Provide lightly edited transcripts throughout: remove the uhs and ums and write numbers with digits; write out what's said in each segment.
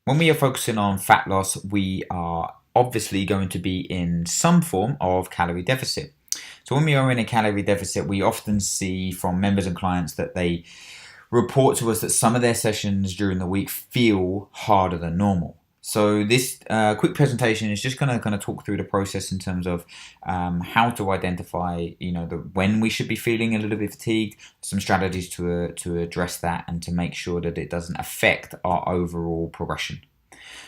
When we are focusing on fat loss, we are obviously going to be in some form of calorie deficit. So when we are in a calorie deficit, we often see from members and clients that they report to us that some of their sessions during the week feel harder than normal. So this quick presentation is just going to kind of talk through the process in terms of how to identify, when we should be feeling a little bit fatigued, some strategies to address that, and to make sure that it doesn't affect our overall progression.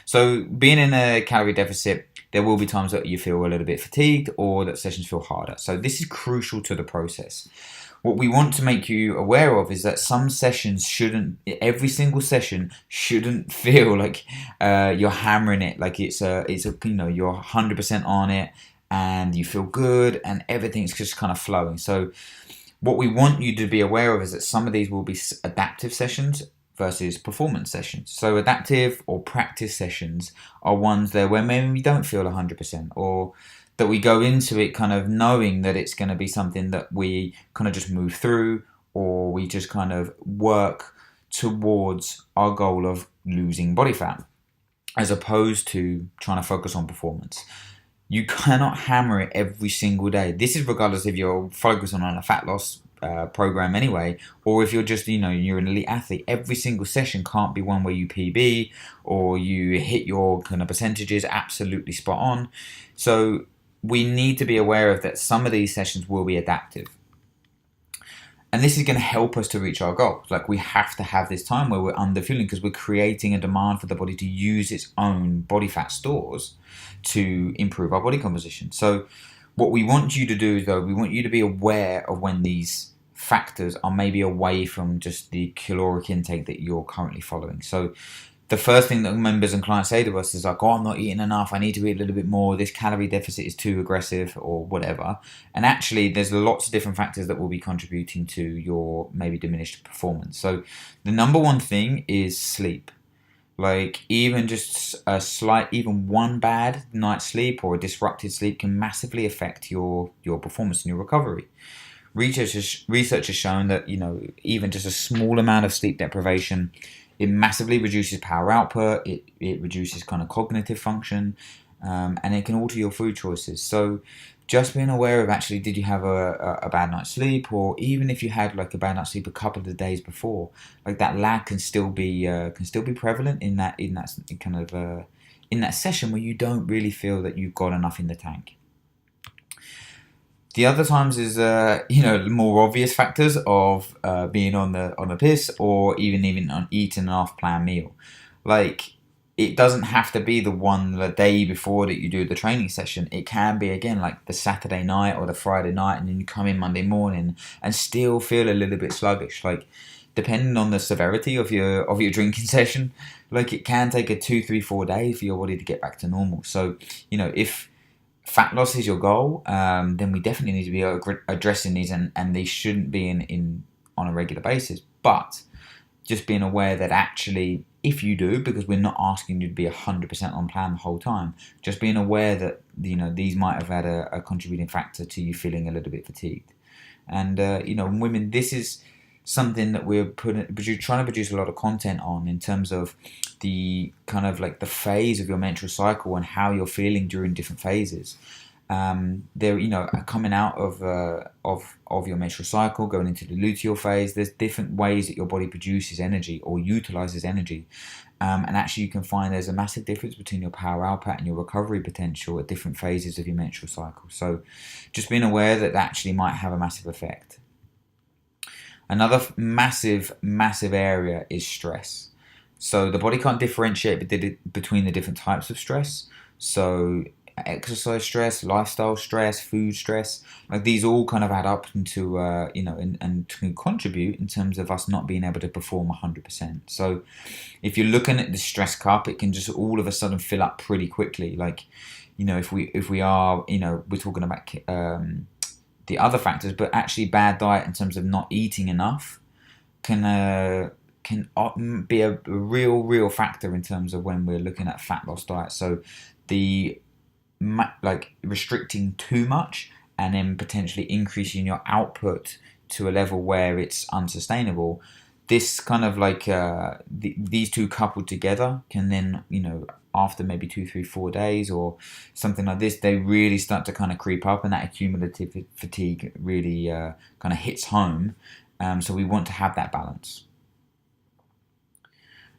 So being in a calorie deficit, there will be times that you feel a little bit fatigued or that sessions feel harder. So this is crucial to the process. What we want to make you aware of is that some sessions shouldn't, every single session shouldn't feel like you're hammering it, like you're 100% on it and you feel good and everything's just kind of flowing. So what we want you to be aware of is that some of these will be adaptive sessions versus performance sessions. So adaptive or practice sessions are ones there where maybe we don't feel 100%, or that we go into it kind of knowing that it's going to be something that we kind of just move through, or we just kind of work towards our goal of losing body fat, as opposed to trying to focus on performance. You cannot hammer it every single day. This is regardless if you're focusing on a fat loss program anyway, or if you're just, you're an elite athlete. Every single session can't be one where you PB or you hit your kind of percentages absolutely spot on. So we need to be aware of that some of these sessions will be adaptive. And this is going to help us to reach our goals. Like, we have to have this time where we're underfueling because we're creating a demand for the body to use its own body fat stores to improve our body composition. So what we want you to do, though, we want you to be aware of when these factors are maybe away from just the caloric intake that you're currently following. So the first thing that members and clients say to us is like, oh, I'm not eating enough, I need to eat a little bit more, this calorie deficit is too aggressive, or whatever. And actually there's lots of different factors that will be contributing to your maybe diminished performance. So the number one thing is sleep. Like, even just even one bad night's sleep or a disrupted sleep can massively affect your performance and your recovery. Research has shown that, even just a small amount of sleep deprivation, it massively reduces power output, it reduces kind of cognitive function, and it can alter your food choices. So just being aware of, actually, did you have a bad night's sleep, or even if you had like a bad night's sleep a couple of the days before, like that lag can still be prevalent in that kind of in that session where you don't really feel that you've got enough in the tank. The other times is more obvious factors of being on the piss, or even on eating an off-plan meal. Like, it doesn't have to be the day before that you do the training session. It can be, again, like the Saturday night or the Friday night, and then you come in Monday morning and still feel a little bit sluggish. Like, depending on the severity of your drinking session, like, it can take a 2, 3, 4 days for your body to get back to normal. So, if fat loss is your goal, then we definitely need to be addressing these, and they shouldn't be in on a regular basis. But just being aware that, actually, if you do, because we're not asking you to be 100% on plan the whole time, just being aware that these might have had a contributing factor to you feeling a little bit fatigued. And in women, this is something that we're trying to produce a lot of content on, in terms of the kind of like the phase of your menstrual cycle and how you're feeling during different phases. They're coming out of your menstrual cycle, going into the luteal phase. There's different ways that your body produces energy or utilizes energy, and actually you can find there's a massive difference between your power output and your recovery potential at different phases of your menstrual cycle. So just being aware that actually might have a massive effect. Another massive area is stress. So the body can't differentiate between the different types of stress. So exercise stress, lifestyle stress, food stress, like, these all kind of add up into and can contribute in terms of us not being able to perform 100%. So if you're looking at the stress cup, it can just all of a sudden fill up pretty quickly. Like, if we are, we're talking about the other factors, but actually bad diet in terms of not eating enough can be a real factor in terms of when we're looking at fat loss diet. So the restricting too much and then potentially increasing your output to a level where it's unsustainable, This kind of like these two coupled together can then, after maybe 2, 3, 4 days or something like this, they really start to kind of creep up, and that accumulative fatigue really kind of hits home. So we want to have that balance.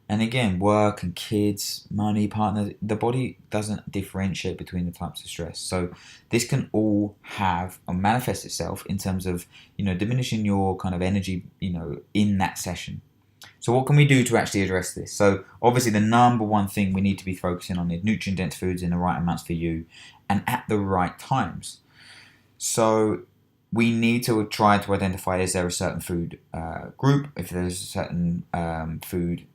And again, work and kids, money, partner, the body doesn't differentiate between the types of stress. So this can all have or manifest itself in terms of, diminishing your kind of energy, in that session. So what can we do to actually address this? So obviously the number one thing we need to be focusing on is nutrient-dense foods in the right amounts for you and at the right times. So we need to try to identify, is there a certain food group, if there's a certain food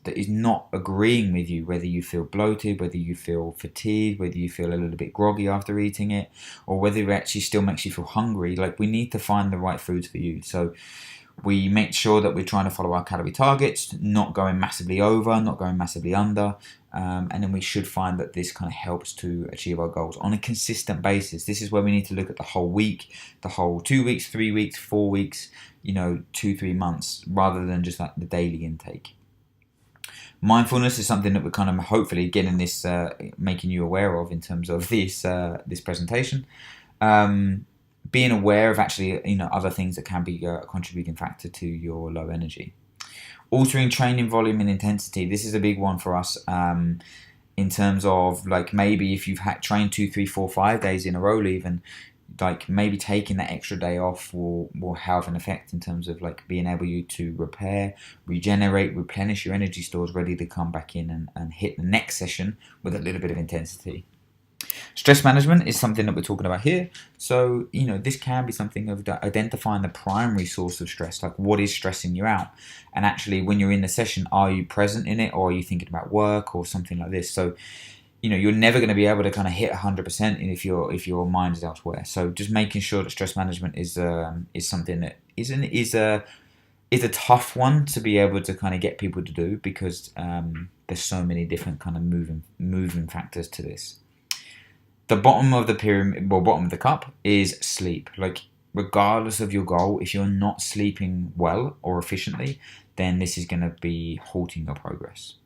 that is not agreeing with you, whether you feel bloated, whether you feel fatigued, whether you feel a little bit groggy after eating it, or whether it actually still makes you feel hungry. Like, we need to find the right foods for you. So we make sure that we're trying to follow our calorie targets, not going massively over, not going massively under, and then we should find that this kind of helps to achieve our goals on a consistent basis. This is where we need to look at the whole week, the whole 2 weeks, 3 weeks, 4 weeks, 2, 3 months, rather than just like the daily intake. Mindfulness is something that we're kind of hopefully getting this, making you aware of in terms of this presentation. Being aware of actually, other things that can be a contributing factor to your low energy. Altering training volume and intensity. This is a big one for us, in terms of, like, maybe if you've trained 2, 3, 4, 5 days in a row even, like maybe taking that extra day off will have an effect in terms of like being able to repair, regenerate, replenish your energy stores, ready to come back in and hit the next session with a little bit of intensity. Stress management is something that we're talking about here. So, this can be something of identifying the primary source of stress, like what is stressing you out. And actually, when you're in the session, are you present in it, or are you thinking about work or something like this? So, you're never going to be able to kind of hit 100% if your mind is elsewhere. So just making sure that stress management is something that is a tough one to be able to kind of get people to do, because there's so many different kind of moving factors to this. The bottom of the pyramid, bottom of the cup, is sleep. Like, regardless of your goal, if you're not sleeping well or efficiently, then this is going to be halting your progress.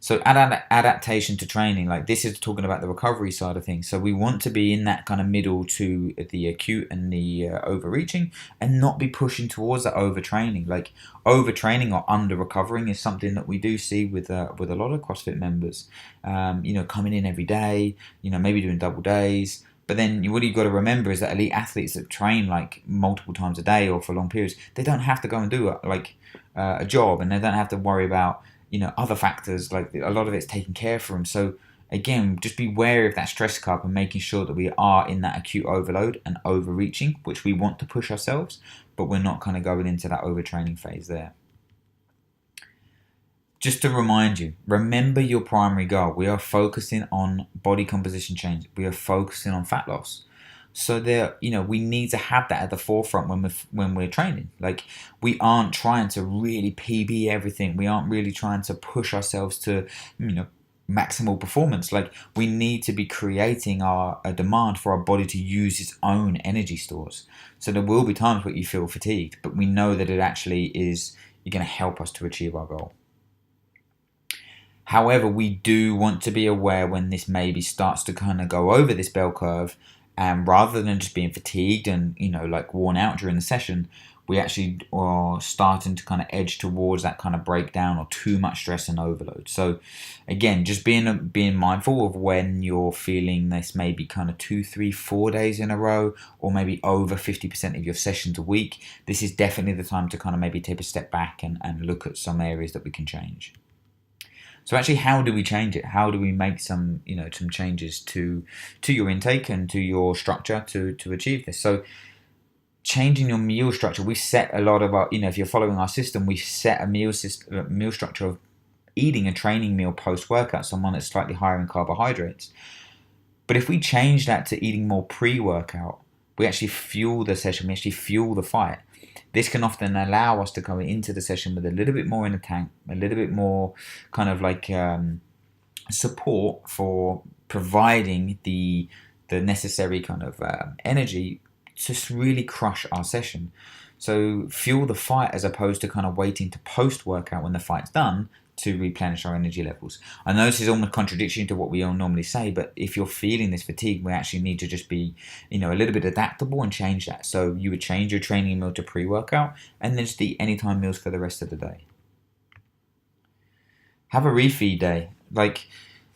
So adaptation to training, like this is talking about the recovery side of things. So we want to be in that kind of middle to the acute and the overreaching, and not be pushing towards that overtraining. Like, overtraining or under recovering is something that we do see with a lot of CrossFit members. Coming in every day, maybe doing double days. But then what you've got to remember is that elite athletes that train like multiple times a day or for long periods, they don't have to go and do a job, and they don't have to worry about other factors. Like, a lot of it's taken care for them. So again, just be wary of that stress cup and making sure that we are in that acute overload and overreaching, which we want to push ourselves, but we're not kind of going into that overtraining phase there. Just to remind you, remember your primary goal. We are focusing on body composition change. We are focusing on fat loss. So we need to have that at the forefront when we're training. Like, we aren't trying to really PB everything. We aren't really trying to push ourselves to, maximal performance. Like, we need to be creating a demand for our body to use its own energy stores. So there will be times where you feel fatigued, but we know that it actually is going to help us to achieve our goal. However, we do want to be aware when this maybe starts to kind of go over this bell curve, and rather than just being fatigued and like worn out during the session, we actually are starting to kind of edge towards that kind of breakdown or too much stress and overload. So again, just being mindful of when you're feeling this, maybe kind of 2, 3, 4 days in a row, or maybe over 50% of your sessions a week. This is definitely the time to kind of maybe take a step back and look at some areas that we can change. So actually, how do we change it? How do we make some changes to your intake and to your structure to achieve this? So changing your meal structure, we set a lot of our, if you're following our system, we set a meal structure of eating a training meal post-workout, someone that's slightly higher in carbohydrates. But if we change that to eating more pre-workout, we actually fuel the session, we actually fuel the fight. This can often allow us to come into the session with a little bit more in the tank, a little bit more kind of like support for providing the necessary kind of energy to really crush our session. So fuel the fight as opposed to kind of waiting to post-workout when the fight's done to replenish our energy levels. I know this is almost contradiction to what we all normally say, but if you're feeling this fatigue, we actually need to just be, a little bit adaptable and change that. So you would change your training meal to pre-workout and then just eat anytime meals for the rest of the day. Have a refeed day.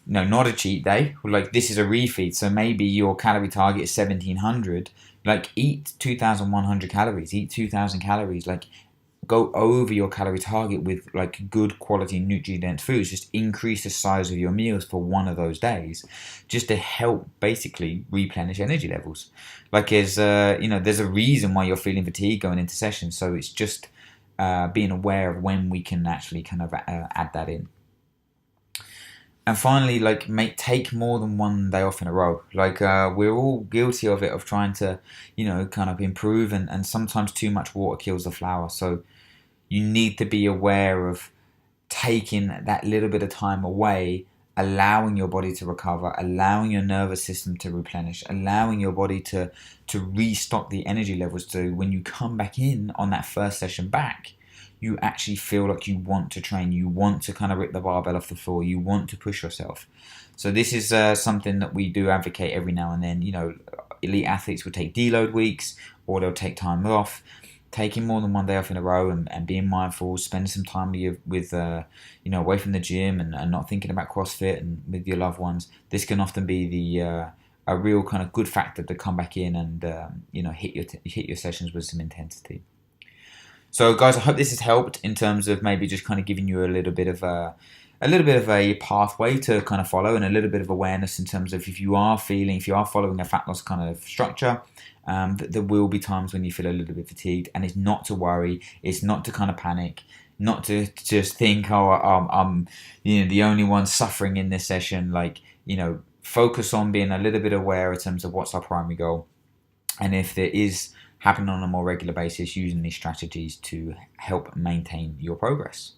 Not a cheat day. This is a refeed. So maybe your calorie target is 1700. Eat 2100 calories. Eat 2000 calories. Go over your calorie target with good quality nutrient dense foods. Just increase the size of your meals for one of those days, just to help basically replenish energy levels. There's a reason why you're feeling fatigue going into sessions. So it's just being aware of when we can actually kind of add that in. And finally, take more than one day off in a row. We're all guilty of it, of trying to, kind of improve, and sometimes too much water kills the flower. So you need to be aware of taking that little bit of time away, allowing your body to recover, allowing your nervous system to replenish, allowing your body to restock the energy levels, so when you come back in on that first session back, you actually feel like you want to train, you want to kind of rip the barbell off the floor, you want to push yourself. So this is something that we do advocate every now and then. Elite athletes will take deload weeks, or they'll take time off. Taking more than one day off in a row and being mindful, spending some time with away from the gym and not thinking about CrossFit and with your loved ones. This can often be a real kind of good factor to come back in and hit your sessions with some intensity. So guys, I hope this has helped in terms of maybe just kind of giving you a little bit of a pathway to kind of follow, and a little bit of awareness in terms of if you are following a fat loss kind of structure, there will be times when you feel a little bit fatigued, and it's not to worry, it's not to kind of panic, not to just think, I'm the only one suffering in this session. Focus on being a little bit aware in terms of what's our primary goal, and if there is happening on a more regular basis, using these strategies to help maintain your progress.